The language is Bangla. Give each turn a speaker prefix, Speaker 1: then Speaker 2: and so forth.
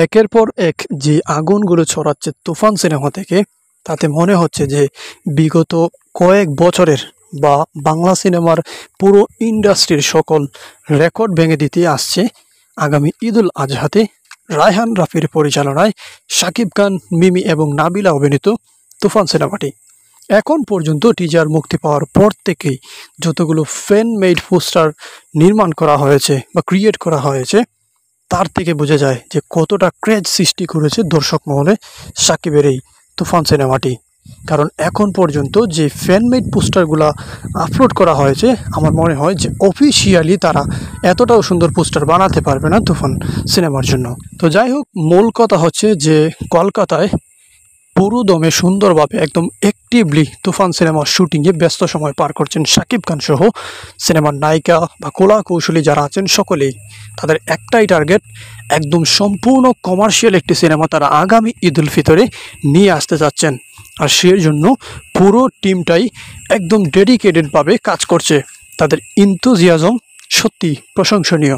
Speaker 1: একের পর এক যে আগুনগুলো ছড়াচ্ছে তুফান সিনেমা থেকে, তাতে মনে হচ্ছে যে বিগত কয়েক বছরের বা বাংলা সিনেমার পুরো ইন্ডাস্ট্রির সকল রেকর্ড ভেঙে দিতে আসছে আগামী ঈদুল আজহাতে রায়হান রাফির পরিচালনায় শাকিব খান, মিমি এবং নাবিলা অভিনীত তুফান সিনেমাটি। এখন পর্যন্ত টিজার মুক্তি পাওয়ার পর থেকেই যতগুলো ফ্যান মেড পোস্টার নির্মাণ করা হয়েছে বা ক্রিয়েট করা হয়েছে, তার থেকে বোঝা যায় যে কতটা ক্রেজ সৃষ্টি করেছে দর্শক মহলে সাকিবের এই তুফান সিনেমাটি। কারণ এখন পর্যন্ত যে ফ্যানমেড পোস্টারগুলো আপলোড করা হয়েছে, আমার মনে হয় যে অফিসিয়ালি তারা এতটাও সুন্দর পোস্টার বানাতে পারবে না তুফান সিনেমার জন্য। তো যাই হোক, মূল কথা হচ্ছে যে কলকাতায় পুরো দমে সুন্দরভাবে একদম অ্যাক্টিভলি তুফান সিনেমার শুটিংয়ে ব্যস্ত সময় পার করছেন শাকিব খান সহ সিনেমার নায়িকা বা কলা কৌশলী যারা আছেন সকলেই। তাদের একটাই টার্গেট, একদম সম্পূর্ণ কমার্শিয়াল একটি সিনেমা তারা আগামী ঈদ উল ফিতরে নিয়ে আসতে যাচ্ছেন। আর সেই জন্য পুরো টিমটাই একদম ডেডিকেটেডভাবে কাজ করছে। তাদের ইনথুজিয়াজম সত্যি প্রশংসনীয়।